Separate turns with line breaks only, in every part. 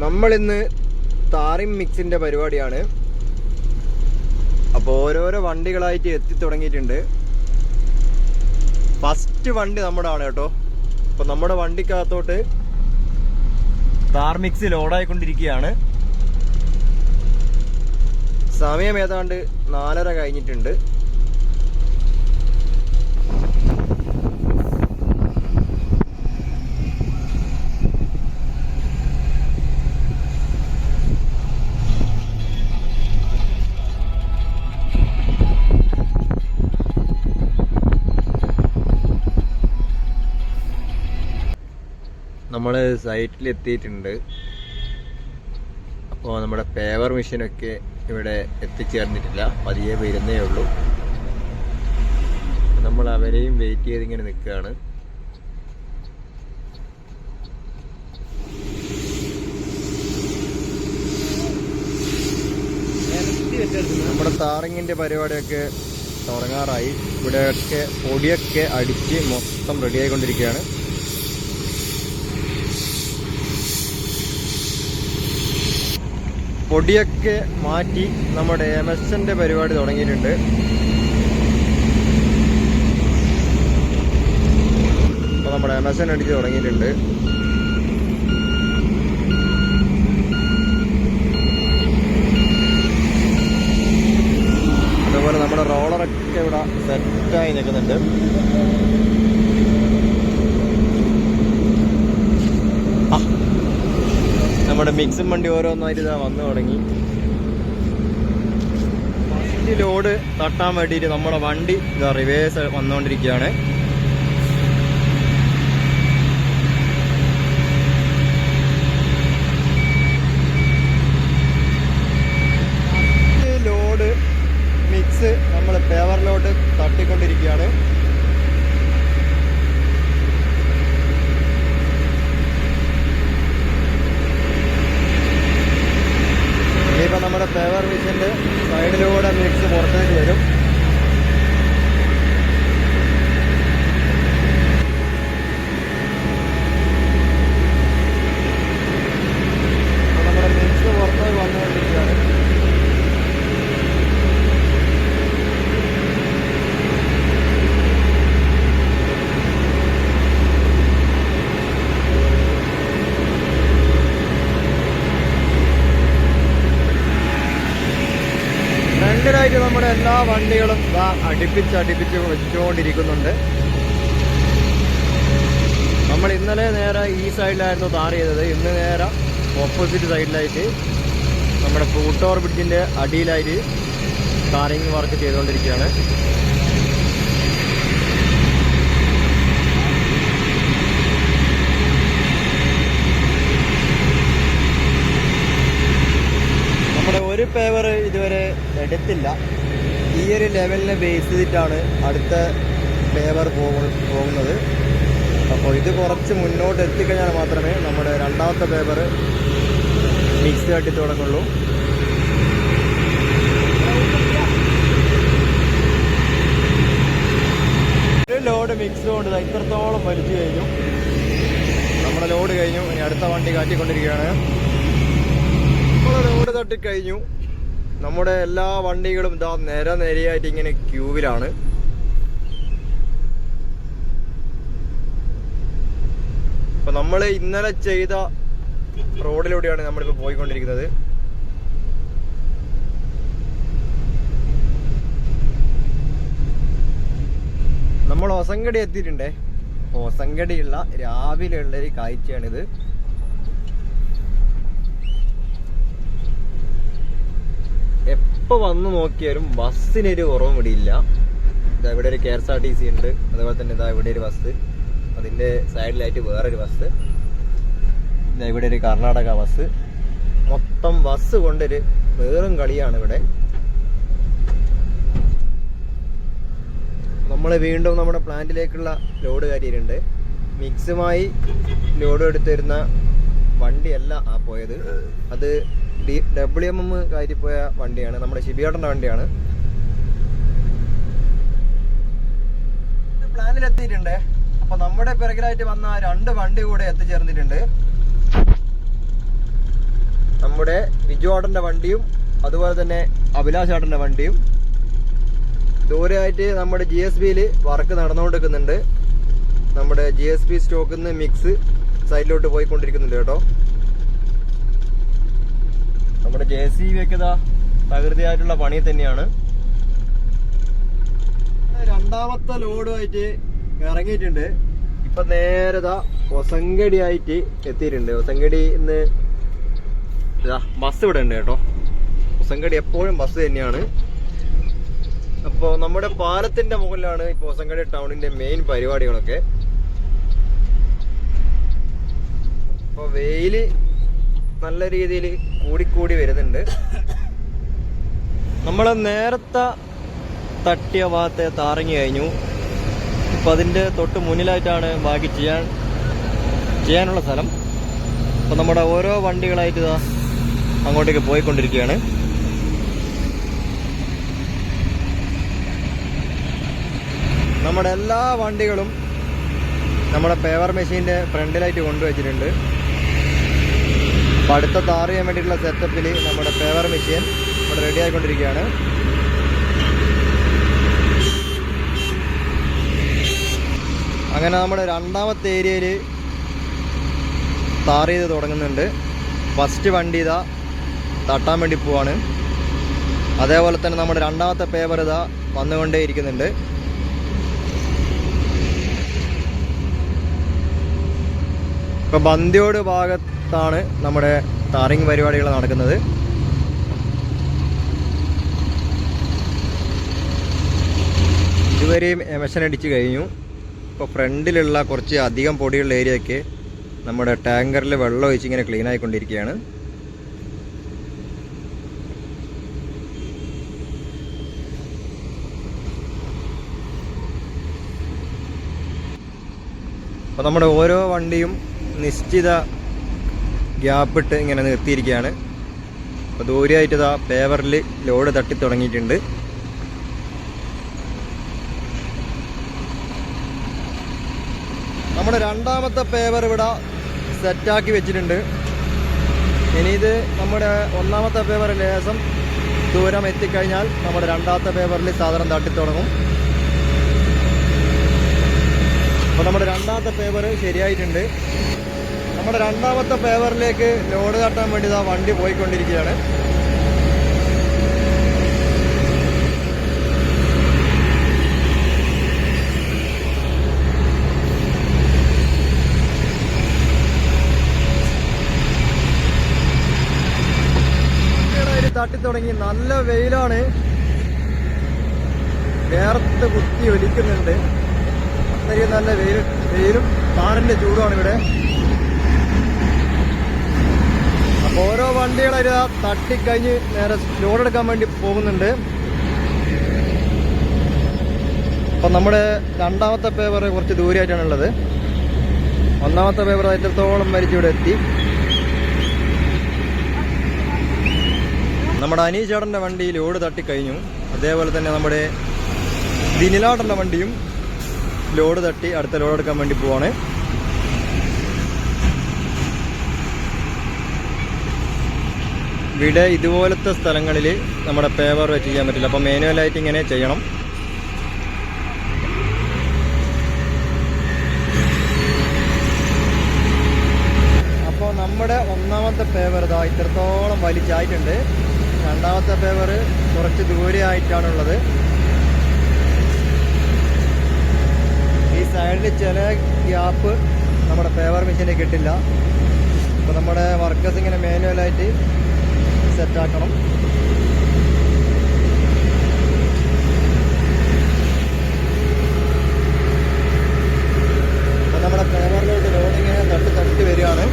നമ്മളിന്ന് താറിം മിക്സിന്റെ പരിപാടിയാണ്. അപ്പോൾ ഓരോരോ വണ്ടികളായിട്ട് എത്തി തുടങ്ങിയിട്ടുണ്ട്. ഫസ്റ്റ് വണ്ടി നമ്മുടെ ആണ് കേട്ടോ. അപ്പൊ നമ്മുടെ വണ്ടിക്കകത്തോട്ട് താർ മിക്സ് ലോഡായിക്കൊണ്ടിരിക്കുകയാണ്. സമയം ഏതാണ്ട് 4:30 കഴിഞ്ഞിട്ടുണ്ട്. നമ്മൾ സൈറ്റിൽ എത്തിയിട്ടുണ്ട്. അപ്പോൾ നമ്മുടെ പേവർ മെഷീനൊക്കെ ഇവിടെ എത്തിച്ചേർന്നിട്ടില്ല, പതിയെ വരുന്നേ ഉള്ളൂ. നമ്മൾ അവരെയും വെയിറ്റ് ചെയ്ത് ഇങ്ങനെ നിൽക്കുകയാണ്. നമ്മുടെ താറിങ്ങിന്റെ പരിപാടിയൊക്കെ തുടങ്ങാറായി. ഇവിടെയൊക്കെ പൊടിയൊക്കെ അടിച്ച് മൊത്തം റെഡി ആയിക്കൊണ്ടിരിക്കുകയാണ്. പൊടിയൊക്കെ മാറ്റി നമ്മുടെ എമസന്റെ പരിപാടി തുടങ്ങിയിട്ടുണ്ട്. അപ്പോൾ നമ്മുടെ എമസൻ അടിച്ച് തുടങ്ങിയിട്ടുണ്ട്. അതുപോലെ നമ്മുടെ റോളറൊക്കെ ഇവിടെ സെറ്റായി നിൽക്കുന്നുണ്ട്. നമ്മുടെ മിക്സും വണ്ടി ഓരോന്നായിട്ട് ഇതാ വന്നു തുടങ്ങി. ഫസ്റ്റ് ലോഡ് തട്ടാൻ വേണ്ടിയിട്ട് നമ്മുടെ വണ്ടി ഇതാ റിവേഴ്സ് വന്നുകൊണ്ടിരിക്കുകയാണ്. ലോഡ് മിക്സ് നമ്മൾ പേവറിലോട്ട് തട്ടിക്കൊണ്ടിരിക്കുകയാണ്. ഇനിയിപ്പോൾ നമ്മുടെ പേവർ മിക്സിൻ്റെ സൈഡിലൂടെ മിക്സ് പുറത്തേക്ക് വരും. നമ്മുടെ മിക്സ് പുറത്തേക്ക് വന്നുകൊണ്ടിരിക്കുകയാണ്. ഫ്രണ്ടിലായിട്ട് നമ്മുടെ എല്ലാ വണ്ടികളും അടുപ്പിച്ച് വെച്ചുകൊണ്ടിരിക്കുന്നുണ്ട്. നമ്മൾ ഇന്നലെ നേരെ ഈ സൈഡിലായിരുന്നു താർ ചെയ്തത്. ഇന്ന് നേരെ ഓപ്പോസിറ്റ് സൈഡിലായിട്ട് നമ്മുടെ ഫ്രൂട്ടോർ ബ്രിഡ്ജിന്റെ അടിയിലായിട്ട് താറിങ് വർക്ക് ചെയ്തുകൊണ്ടിരിക്കുകയാണ്. നമ്മുടെ ഒരു പേവർ ഇതുവരെ എടുത്തില്ല. ഈ ഒരു ലെവലിനെ ബേസ് ചെയ്തിട്ടാണ് അടുത്ത പേവർ പോകുന്നത്. അപ്പോൾ ഇത് കുറച്ച് മുന്നോട്ട് എത്തിക്കഴിഞ്ഞാൽ മാത്രമേ നമ്മുടെ രണ്ടാമത്തെ പേവർ മിക്സ് തട്ടി തുടങ്ങുള്ളൂ. ഒരു ലോഡ് മിക്സ് കൊണ്ട് ഇത്രത്തോളം വലിച്ചു കഴിഞ്ഞു. നമ്മുടെ ലോഡ് കഴിഞ്ഞു. ഇനി അടുത്ത വണ്ടി കാറ്റിക്കൊണ്ടിരിക്കുകയാണ്. ലോഡ് തട്ടിക്കഴിഞ്ഞു. നമ്മുടെ എല്ലാ വണ്ടികളും ഇതാ നിരയായിട്ട് ഇങ്ങനെ ക്യൂവിലാണ്. അപ്പൊ നമ്മൾ ഇന്നലെ ചെയ്ത റോഡിലൂടെയാണ് നമ്മളിപ്പോ പോയിക്കൊണ്ടിരിക്കുന്നത്. നമ്മൾ ഹൊസങ്കടി എത്തിയിട്ടുണ്ടേ. ഹൊസങ്കടിയുള്ള രാവിലെ ഉള്ളൊരു കാഴ്ചയാണിത്. എപ്പോൾ വന്നു നോക്കിയാലും ബസ്സിനൊരു കുറവും ഇവിടെയില്ല. ഇതാ ഇവിടെ ഒരു KSRTC ഉണ്ട്. അതുപോലെ തന്നെ ഇതാ ഇവിടെ ഒരു ബസ്, അതിൻ്റെ സൈഡിലായിട്ട് വേറൊരു ബസ്, ഇതാ ഇവിടെ ഒരു കർണാടക ബസ്. മൊത്തം ബസ് കൊണ്ടൊരു വേറും കളിയാണ് ഇവിടെ. നമ്മൾ വീണ്ടും നമ്മുടെ പ്ലാന്റിലേക്കുള്ള ലോഡ് കയറ്റിയിട്ടുണ്ട്. മിക്സുമായി ലോഡ് എടുത്തിരുന്ന വണ്ടിയല്ല പോയത്, അത് WMM കയറ്റിപ്പോയ വണ്ടിയാണ്. നമ്മുടെ ഷിബിയേട്ടൻ്റെ വണ്ടിയാണ്. പ്ലാനിലെത്തിയിട്ടുണ്ട്. അപ്പൊ നമ്മുടെ പിറകിലായിട്ട് വന്ന 2 വണ്ടി കൂടെ എത്തിച്ചേർന്നിട്ടുണ്ട്. നമ്മുടെ ബിജുവാട്ടന്റെ വണ്ടിയും അതുപോലെ തന്നെ അഭിലാഷ് ഏട്ടന്റെ വണ്ടിയും ദൂരെയായിട്ട് നമ്മുടെ GSBയിൽ വർക്ക് നടന്നുകൊണ്ടിരിക്കുന്നുണ്ട്. നമ്മുടെ GSB സ്റ്റോക്കിൽ നിന്ന് മിക്സ് സൈഡിലോട്ട് പോയിക്കൊണ്ടിരിക്കുന്നുണ്ട് കേട്ടോ. നമ്മുടെ JCB ഒക്കെ തകൃതിയായിട്ടുള്ള പണി തന്നെയാണ്. രണ്ടാമത്തെ ലോഡുമായിട്ട് ഇറങ്ങിയിട്ടുണ്ട്. ഇപ്പൊ നേരെ ഒസങ്കടി ആയിട്ട് എത്തിയിട്ടുണ്ട്. ഒസങ്കടി ഇന്ന് ബസ് ഇവിടെ ഉണ്ട് കേട്ടോ. ഒസങ്കടി എപ്പോഴും ബസ് തന്നെയാണ്. അപ്പോൾ നമ്മുടെ പാലത്തിന്റെ മുകളിലാണ് ഇപ്പൊ ഒസങ്കടി ടൗണിന്റെ മെയിൻ പരിപാടികളൊക്കെ. അപ്പൊ വെയില് നല്ല രീതിയിൽ കൂടിക്കൂടി വരുന്നുണ്ട്. നമ്മള് നേരത്തെ തട്ടിയ ഭാഗത്തെ താറങ്ങി കഴിഞ്ഞു. ഇപ്പൊ അതിന്റെ തൊട്ട് മുന്നിലായിട്ടാണ് ബാക്കി ചെയ്യാനുള്ള സ്ഥലം. അപ്പൊ നമ്മുടെ ഓരോ വണ്ടികളായിട്ട് അങ്ങോട്ടേക്ക് പോയിക്കൊണ്ടിരിക്കുകയാണ്. നമ്മുടെ എല്ലാ വണ്ടികളും നമ്മുടെ പേവർ മെഷീന്റെ ഫ്രണ്ടിലായിട്ട് കൊണ്ടുവച്ചിട്ടുണ്ട്. അപ്പൊ അടുത്ത താറ് ചെയ്യാൻ വേണ്ടിയിട്ടുള്ള സെറ്റപ്പിൽ നമ്മുടെ പേവർ മെഷീൻ ഇവിടെ റെഡി ആയിക്കൊണ്ടിരിക്കുകയാണ്. അങ്ങനെ നമ്മുടെ രണ്ടാമത്തെ ഏരിയയിൽ താർ ചെയ്ത് തുടങ്ങുന്നുണ്ട്. ഫസ്റ്റ് വണ്ടി തട്ടാൻ വേണ്ടി പോവാണ്. അതേപോലെ തന്നെ നമ്മുടെ രണ്ടാമത്തെ പേപ്പർ വന്നുകൊണ്ടേ ഇരിക്കുന്നുണ്ട്. ഇപ്പൊ ബന്ദിയോട് ഭാഗത്താണ് നമ്മുടെ താറിങ് പരിപാടികൾ നടക്കുന്നത്. ഇതുവരെയും എമഷൻ അടിച്ച് കഴിഞ്ഞു. ഇപ്പോൾ ഫ്രണ്ടിലുള്ള കുറച്ച് അധികം പൊടിയുള്ള ഏരിയയൊക്കെ നമ്മുടെ ടാങ്കറിൽ വെള്ളം ഒഴിച്ച് ഇങ്ങനെ ക്ലീൻ ആയിക്കൊണ്ടിരിക്കുകയാണ്. അപ്പോൾ നമ്മുടെ ഓരോ വണ്ടിയും നിശ്ചിത ഗ്യാപ്പിട്ട് ഇങ്ങനെ നിർത്തിയിരിക്കുകയാണ്. അപ്പോൾ ദൂരെയായിട്ട് പേവറിൽ ലോഡ് തട്ടി തുടങ്ങിയിട്ടുണ്ട്. നമ്മുടെ രണ്ടാമത്തെ പേപ്പർ ഇവിടെ സെറ്റാക്കി വെച്ചിട്ടുണ്ട്. ഇനി ഇത് നമ്മുടെ ഒന്നാമത്തെ പേപ്പർ ലേശം ദൂരം എത്തിക്കഴിഞ്ഞാൽ നമ്മുടെ രണ്ടാമത്തെ പേപ്പറിൽ സാധനം തട്ടിത്തുടങ്ങും. അപ്പോൾ നമ്മുടെ രണ്ടാമത്തെ പേപ്പർ ശരിയായിട്ടുണ്ട്. നമ്മുടെ രണ്ടാമത്തെ പേപ്പറിലേക്ക് ലോഡ് തട്ടാൻ വേണ്ടി വണ്ടി പോയിക്കൊണ്ടിരിക്കുകയാണ്. തട്ടിത്തുടങ്ങി. നല്ല വെയിലാണ്, വേർത്ത് കുത്തി ഒലിക്കുന്നുണ്ട്. അത്രയും നല്ല വെയിലും താറിന്റെ ചൂടുമാണ് ഇവിടെ. അപ്പൊ ഓരോ വണ്ടികളായിട്ട് തട്ടിക്കഴിഞ്ഞ് നേരെ ലോഡ് എടുക്കാൻ വേണ്ടി പോകുന്നുണ്ട്. അപ്പൊ നമ്മുടെ രണ്ടാമത്തെ പേപ്പർ കുറച്ച് ദൂരെയായിട്ടാണുള്ളത്. ഒന്നാമത്തെ പേപ്പർ എത്രത്തോളം വലിച്ചിവിടെ എത്തി. നമ്മുടെ അനീഷ് ചേട്ടൻ്റെ വണ്ടി ലോഡ് തട്ടിക്കഴിഞ്ഞു. അതേപോലെ തന്നെ നമ്മുടെ ദിനിലാട്ടൻ്റെ വണ്ടിയും ലോഡ് തട്ടി അടുത്ത ലോഡ് എടുക്കാൻ വേണ്ടി പോവാണ്. ഇവിടെ ഇതുപോലത്തെ സ്ഥലങ്ങളിൽ നമ്മുടെ പേപ്പർ വെച്ച് ചെയ്യാൻ പറ്റില്ല. അപ്പോൾ മാനുവലായിട്ട് ഇങ്ങനെ ചെയ്യണം. അപ്പോൾ നമ്മുടെ ഒന്നാമത്തെ പേപ്പർ ഇത്രത്തോളം വലിച്ചായിട്ടുണ്ട്. രണ്ടാമത്തെ പേപ്പർ കുറച്ച് ദൂരെ ആയിട്ടാണുള്ളത്. ഈ സൈഡിൽ ചില ഗ്യാപ്പ് നമ്മുടെ പേപ്പർ മെഷീനിൽ കിട്ടില്ല. അപ്പോൾ നമ്മുടെ വർക്കേഴ്സ് ഇങ്ങനെ മാനുവലായിട്ട് സെറ്റാക്കണം. അപ്പോൾ നമ്മുടെ പേപ്പറിലോട്ട് ലോഡിങ്ങനെ തട്ടി വരികയാണ്.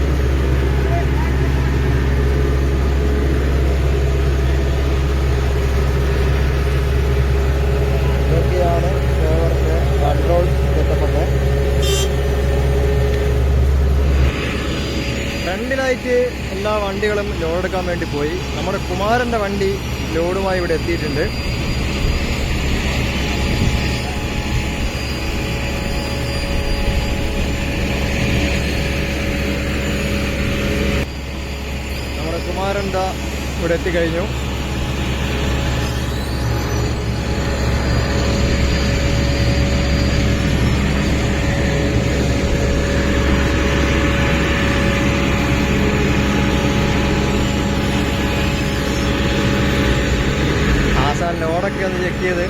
ഫ്രണ്ടിലായിട്ട് എല്ലാ വണ്ടികളും ലോഡ് എടുക്കാൻ വേണ്ടി പോയി. നമ്മുടെ കുമാരന്റെ വണ്ടി ലോഡുമായി ഇവിടെ എത്തിയിട്ടുണ്ട്. നമ്മുടെ കുമാരൻ ഇവിടെ എത്തിക്കഴിഞ്ഞു. ലോഡൊക്കെ ഒന്ന് ചെക്ക് ചെയ്ത്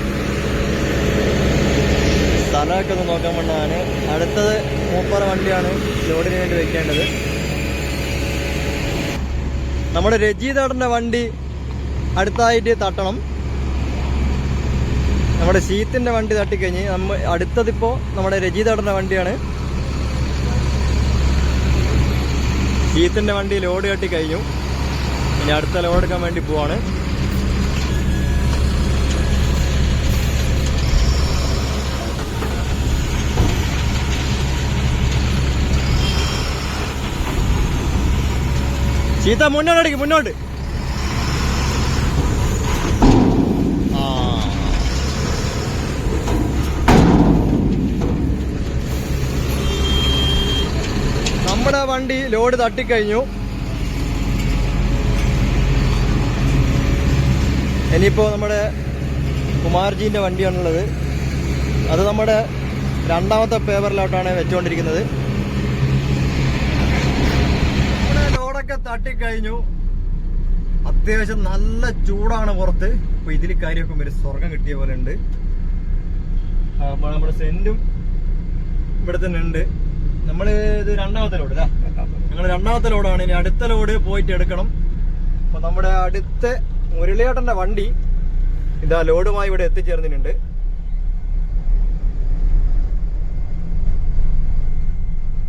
സ്ഥലമൊക്കെ ഒന്ന് നോക്കാൻ വേണ്ടതാണ്. അടുത്തത് മൂപ്പറ വണ്ടിയാണ് ലോഡിന് വേണ്ടി വെക്കേണ്ടത്. നമ്മുടെ രജിതേട്ടൻ്റെ വണ്ടി അടുത്തായിട്ട് തട്ടണം. നമ്മുടെ ശീത്തിൻ്റെ വണ്ടി തട്ടിക്കഴിഞ്ഞ് അടുത്തതിപ്പോൾ നമ്മുടെ രജിതേട്ടൻ്റെ വണ്ടിയാണ്. ശീത്തിൻ്റെ വണ്ടി ലോഡ് കെട്ടിക്കഴിഞ്ഞു. ഇനി അടുത്ത ലോഡ് എടുക്കാൻ വേണ്ടി പോവാണ്. ചീത്ത മുന്നോട്ടടിക്കും, മുന്നോട്ട്. നമ്മുടെ വണ്ടി ലോഡ് തട്ടിക്കഴിഞ്ഞു. ഇനിയിപ്പോൾ നമ്മുടെ കുമാർജീൻ്റെ വണ്ടിയാണുള്ളത്. അത് നമ്മുടെ രണ്ടാമത്തെ പേപ്പറിലോട്ടാണ് വെച്ചുകൊണ്ടിരിക്കുന്നത്. ലോഡൊക്കെ തട്ടിക്കഴിഞ്ഞു. അത്യാവശ്യം നല്ല ചൂടാണ് പുറത്ത്. അപ്പൊ ഇതിൽ കാര്യമൊക്കെ ഒരു സ്വർഗം കിട്ടിയ പോലെ ഉണ്ട്. നമ്മുടെ സെന്റും ഇവിടെ തന്നെ ഉണ്ട്. നമ്മള് ഇത് രണ്ടാമത്തെ ലോഡ് അല്ല, ഞങ്ങൾ രണ്ടാമത്തെ ലോഡാണ്. ഇനി അടുത്ത ലോഡ് പോയിട്ട് എടുക്കണം. അപ്പൊ നമ്മുടെ അടുത്ത മുരളിയേട്ടന്റെ വണ്ടി ഇതാ ലോഡുമായി ഇവിടെ എത്തിച്ചേർന്നിട്ടുണ്ട്.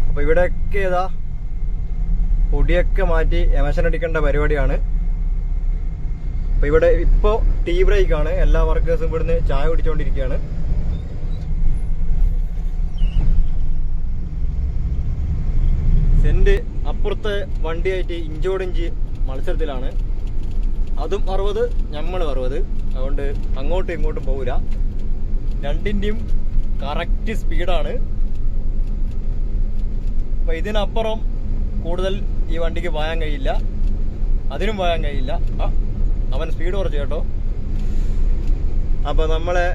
അപ്പൊ ഇവിടെയൊക്കെ ഏതാ പൊടിയൊക്കെ മാറ്റി എമഷൻ അടിക്കേണ്ട പരിപാടിയാണ്. അപ്പൊ ഇവിടെ ഇപ്പോ ടീ ബ്രേക്ക് ആണ്. എല്ലാ വർക്കേഴ്സും ഇവിടുന്ന് ചായ കുടിച്ചുകൊണ്ടിരിക്കുകയാണ്. സെന്റ് അപ്പുറത്തെ വണ്ടിയായിട്ട് ഇഞ്ചോടിഞ്ച് മത്സരത്തിലാണ്. അതും 60, ഞമ്മളും 60. അതുകൊണ്ട് അങ്ങോട്ടും ഇങ്ങോട്ടും പോകില്ല. രണ്ടിന്റെയും കറക്റ്റ് സ്പീഡാണ്. അപ്പൊ ഇതിനപ്പുറം കൂടുതൽ ഈ വണ്ടിക്ക് പായാൻ കഴിയില്ല, അതിനും പായാൻ കഴിയില്ല. അവൻ സ്പീഡ് കുറച്ച് കേട്ടോ. അപ്പൊ നമ്മളെ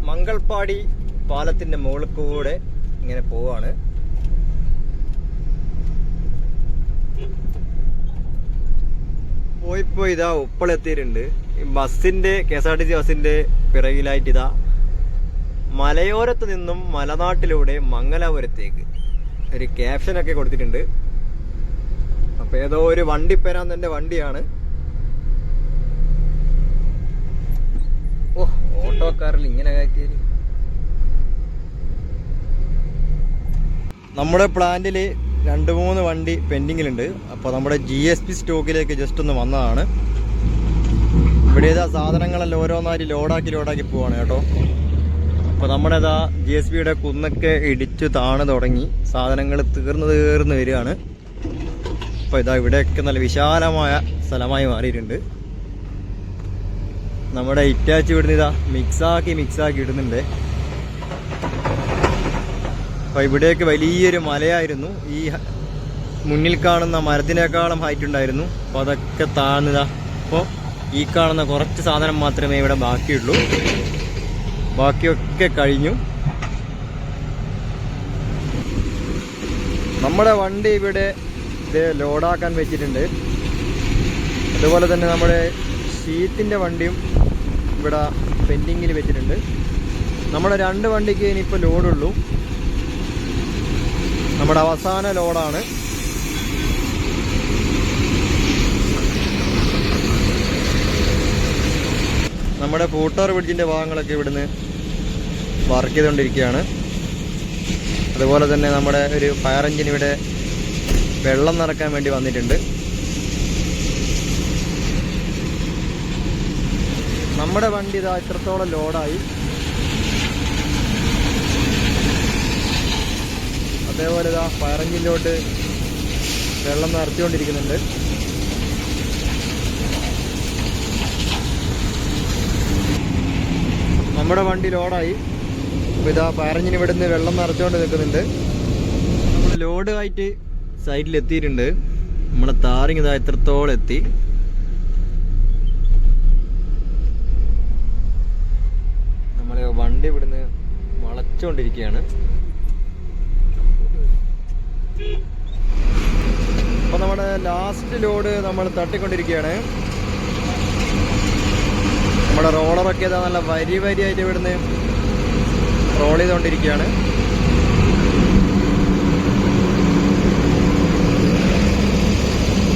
മംഗൾപ്പാടി പാലത്തിന്റെ മുകളിൽ കൂടെ ഇങ്ങനെ പോവാണ്. പോയിപ്പോ ഇതാ ഉപ്പളെത്തിയിട്ടുണ്ട്. ഈ ബസ്സിന്റെ KSRTC ബസ്സിന്റെ പിറകിലായിട്ട് ഇതാ മലയോരത്ത് നിന്നും മലനാട്ടിലൂടെ മംഗലാപുരത്തേക്ക് ഒരു ക്യാപ്ഷനൊക്കെ കൊടുത്തിട്ടുണ്ട്. അപ്പൊ ഏതോ ഒരു വണ്ടിപ്പേരാന്തന്റെ വണ്ടിയാണ്. ഓ, ഓട്ടോക്കാരിൽ ഇങ്ങനെ കയറ്റിയത്. നമ്മുടെ പ്ലാന്റില് 2-3 വണ്ടി പെൻഡിങ്ങിലുണ്ട്. അപ്പൊ നമ്മുടെ GSP സ്റ്റോക്കിലേക്ക് ജസ്റ്റ് ഒന്ന് വന്നതാണ്. ഇവിടെ ഏതാ സാധനങ്ങളെല്ലാം ഓരോന്നായി ലോഡാക്കി പോവാണ് കേട്ടോ. അപ്പൊ നമ്മുടെ ഏതാ GSPയുടെ കുന്നൊക്കെ ഇടിച്ചു താണു തുടങ്ങി. സാധനങ്ങൾ തീർന്ന് വരികയാണ്. അപ്പൊ ഇതാ ഇവിടെയൊക്കെ നല്ല വിശാലമായ സ്ഥലമായി മാറിയിട്ടുണ്ട്. നമ്മുടെ ഇറ്റാച്ചി ഇവിടുന്ന് ഇതാ മിക്സാക്കി ഇടുന്നുണ്ട്. അപ്പൊ ഇവിടെയൊക്കെ വലിയൊരു മലയായിരുന്നു. ഈ മുന്നിൽ കാണുന്ന മരത്തിനേക്കാളും ഹൈറ്റ് ഉണ്ടായിരുന്നു. അപ്പൊ അതൊക്കെ താഴ്ന്നതാ. അപ്പോൾ ഈ കാണുന്ന കുറച്ച് സാധനം മാത്രമേ ഇവിടെ ബാക്കിയുള്ളൂ. ബാക്കിയൊക്കെ കഴിഞ്ഞു. നമ്മുടെ വണ്ടി ഇവിടെ ഇത് ലോഡാക്കാൻ വെച്ചിട്ടുണ്ട്. അതുപോലെ തന്നെ നമ്മുടെ ഷീറ്റിൻ്റെ വണ്ടിയും ഇവിടെ പെൻഡിങ്ങിൽ വെച്ചിട്ടുണ്ട്. നമ്മുടെ 2 വണ്ടിക്ക് ഇനിയിപ്പോൾ ലോഡുള്ളൂ. നമ്മുടെ അവസാന ലോഡാണ്. നമ്മുടെ ഫൂട്ടർ ബ്രിഡ്ജിൻ്റെ ഭാഗങ്ങളൊക്കെ ഇവിടുന്ന് വർക്ക് ചെയ്തുകൊണ്ടിരിക്കുകയാണ്. അതുപോലെ തന്നെ നമ്മുടെ ഒരു ഫയർ എഞ്ചിൻ ഇവിടെ വെള്ളം നിറക്കാൻ വേണ്ടി വന്നിട്ടുണ്ട്. നമ്മുടെ വണ്ടി ഇതാ ഇത്രത്തോളം ലോഡായി. അതേപോലെ ഇതാ ഫയർ എഞ്ചിനിലോട്ട് വെള്ളം നിറച്ചുകൊണ്ടിരിക്കുന്നുണ്ട്. നമ്മുടെ വണ്ടി ലോഡായി. അപ്പോൾ ഇതാ ഫയർ എഞ്ചിൻ ഇവിടുന്ന് വെള്ളം നിറച്ചുകൊണ്ട് നിൽക്കുന്നുണ്ട്. നമ്മൾ ലോഡ് ആയിട്ട് സൈഡിലെത്തിയിട്ടുണ്ട്. നമ്മുടെ താറിങ് ഇതാ ഇത്രത്തോളം എത്തി. വണ്ടി ഇവിടുന്ന് വളച്ചുകൊണ്ടിരിക്കുകയാണ്. അപ്പൊ നമ്മുടെ ലാസ്റ്റ് ലോഡ് നമ്മൾ തട്ടിക്കൊണ്ടിരിക്കുകയാണ്. നമ്മുടെ റോളറൊക്കെ ഇതാ നല്ല വരിയായിട്ട് ഇവിടുന്ന് റോൾ ചെയ്തുകൊണ്ടിരിക്കുകയാണ്.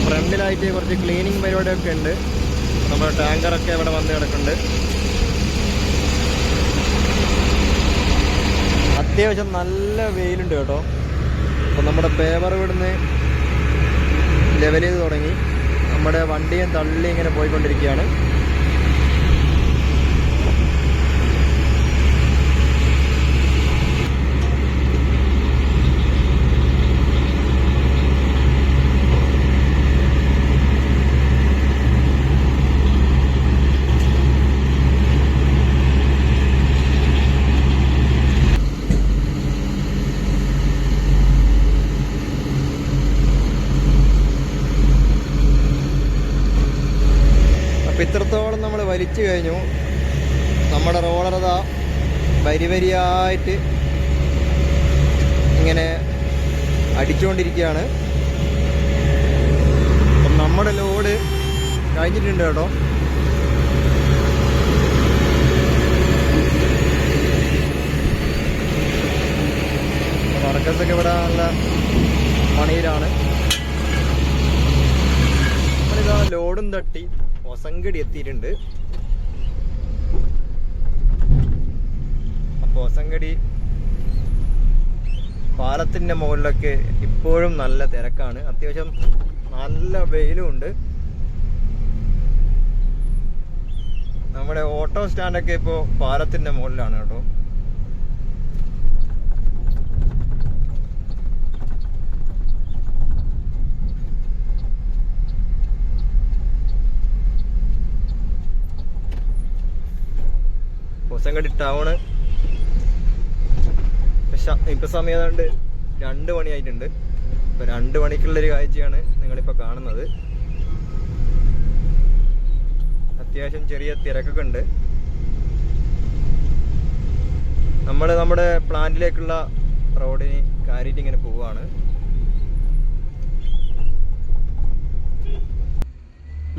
ഫ്രണ്ടിലായിട്ട് കുറച്ച് ക്ലീനിങ് പരിപാടിയൊക്കെ ഉണ്ട്. നമ്മുടെ ടാങ്കറൊക്കെ ഇവിടെ വന്ന് കിടക്കുന്നുണ്ട്. അത്യാവശ്യം നല്ല വെയിലുണ്ട് കേട്ടോ. അപ്പം നമ്മുടെ പേപ്പർ ഇവിടുന്ന് ലെവൽ ചെയ്ത് തുടങ്ങി. നമ്മുടെ വണ്ടിയും തള്ളി ഇങ്ങനെ പോയിക്കൊണ്ടിരിക്കുകയാണ്. അപ്പം ഇത്രത്തോളം നമ്മൾ വലിച്ചു കഴിഞ്ഞു. നമ്മുടെ റോളറതാ വരിയായിട്ട് ഇങ്ങനെ അടിച്ചുകൊണ്ടിരിക്കുകയാണ്. അപ്പം നമ്മുടെ ലോഡ് കഴിഞ്ഞിട്ടുണ്ട് കേട്ടോ. വർക്കേഴ്സൊക്കെ ഇവിടെ നല്ല പണിയിലാണ്. നമ്മളിതാ ലോഡും തട്ടി ഒസങ്കടി എത്തിയിട്ടുണ്ട്. അപ്പോൾ ഒസങ്കടി പാലത്തിൻ്റെ മുകളിലൊക്കെ ഇപ്പോഴും നല്ല തിരക്കാണ്. അത്യാവശ്യം നല്ല വെയിലും ഉണ്ട്. നമ്മുടെ ഓട്ടോ സ്റ്റാൻഡൊക്കെ ഇപ്പോൾ പാലത്തിൻ്റെ മുകളിലാണ് കേട്ടോ. ഹൊസങ്കടി ടൗണ് ഇപ്പം സമയം ഏതാണ്ട് 2 മണിയായിട്ടുണ്ട്. ഇപ്പം 2 മണിക്കുള്ളൊരു കാഴ്ചയാണ് നിങ്ങളിപ്പോൾ കാണുന്നത്. അത്യാവശ്യം ചെറിയ തിരക്കൊക്കെ ഉണ്ട്. നമ്മൾ നമ്മുടെ പ്ലാന്റിലേക്കുള്ള റോഡിന് കയറിയിട്ട് ഇങ്ങനെ പോവുകയാണ്.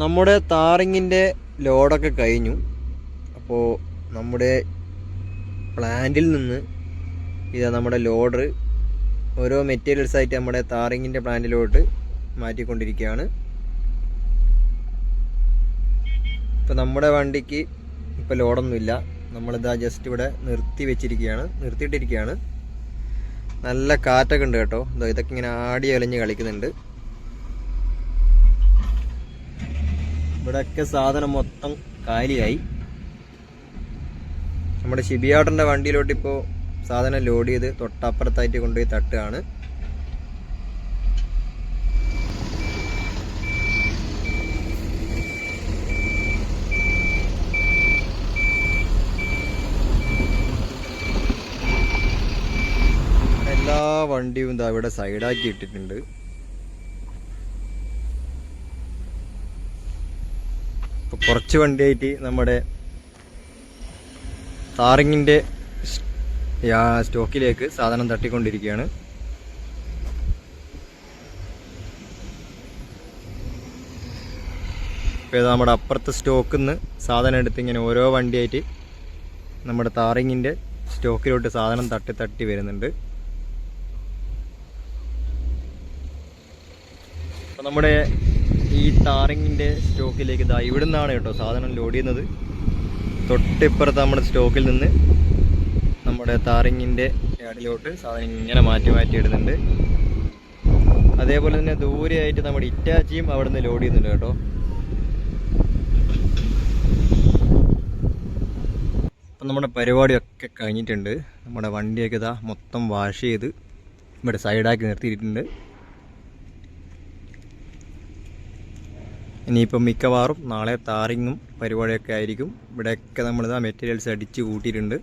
നമ്മുടെ താറിങ്ങിൻ്റെ ലോഡൊക്കെ കഴിഞ്ഞു. അപ്പോൾ നമ്മുടെ പ്ലാന്റിൽ നിന്ന് ഇതാ നമ്മുടെ ലോഡർ ഓരോ മെറ്റീരിയൽസായിട്ട് നമ്മുടെ താറിങ്ങിൻ്റെ പ്ലാന്റിലോട്ട് മാറ്റിക്കൊണ്ടിരിക്കുകയാണ്. ഇപ്പോൾ നമ്മുടെ വണ്ടിക്ക് ഇപ്പോൾ ലോഡൊന്നുമില്ല. നമ്മളിതാ ജസ്റ്റ് ഇവിടെ നിർത്തിയിട്ടിരിക്കുകയാണ്. നല്ല കാറ്റൊക്കെ ഉണ്ട് കേട്ടോ. ഇതൊക്കെ ഇങ്ങനെ ആടി അലഞ്ഞ് കളിക്കുന്നുണ്ട്. ഇവിടെയൊക്കെ സാധനം മൊത്തം കാലിയായി. നമ്മുടെ ഷിബിയാട്ടൻ്റെ വണ്ടിയിലോട്ട് ഇപ്പോൾ സാധനം ലോഡ് ചെയ്ത് തൊട്ടപ്പുറത്തായിട്ട് കൊണ്ടുപോയി തട്ടുകയാണ്. എല്ലാ വണ്ടിയും ഇതാ ഇവിടെ സൈഡാക്കി ഇട്ടിട്ടുണ്ട്. ഇപ്പോൾ കുറച്ച് വണ്ടിയായിട്ട് നമ്മുടെ താറിങ്ങിൻ്റെ സ്റ്റോക്കിലേക്ക് സാധനം തട്ടിക്കൊണ്ടിരിക്കുകയാണ്. ഇപ്പോൾ ഇത് നമ്മുടെ അപ്പുറത്തെ സ്റ്റോക്കിൽ നിന്ന് സാധനം എടുത്ത് ഇങ്ങനെ ഓരോ വണ്ടിയായിട്ട് നമ്മുടെ താറിങ്ങിൻ്റെ സ്റ്റോക്കിലോട്ട് സാധനം തട്ടി വരുന്നുണ്ട്. അപ്പോൾ നമ്മുടെ ഈ താറിങ്ങിൻ്റെ സ്റ്റോക്കിലേക്ക് ഇതാ ഇവിടെ നിന്നാണ് കേട്ടോ സാധനം ലോഡ് ചെയ്യുന്നത്. തൊട്ടിപ്പുറത്ത് നമ്മുടെ സ്റ്റോക്കിൽ നിന്ന് നമ്മുടെ താറിങ്ങിൻ്റെ യാർഡിലോട്ട് സാധനം ഇങ്ങനെ മാറ്റി ഇടുന്നുണ്ട്. അതേപോലെ തന്നെ ദൂരെയായിട്ട് നമ്മുടെ ഇറ്റാച്ചിയും അവിടെ നിന്ന് ലോഡ് ചെയ്യുന്നുണ്ട് കേട്ടോ. അപ്പം നമ്മുടെ പരിപാടിയൊക്കെ കഴിഞ്ഞിട്ടുണ്ട്. നമ്മുടെ വണ്ടിയൊക്കെ ഇതാ മൊത്തം വാഷ് ചെയ്ത് ഇവിടെ സൈഡാക്കി നിർത്തിയിട്ടുണ്ട്. ഇനിയിപ്പം മിക്കവാറും നാളെ താറിങ്ങും പരിപാടിയൊക്കെ ആയിരിക്കും. ഇവിടെയൊക്കെ നമ്മളിതാ മെറ്റീരിയൽസ് അടിച്ച് കൂട്ടിയിട്ടുണ്ട്.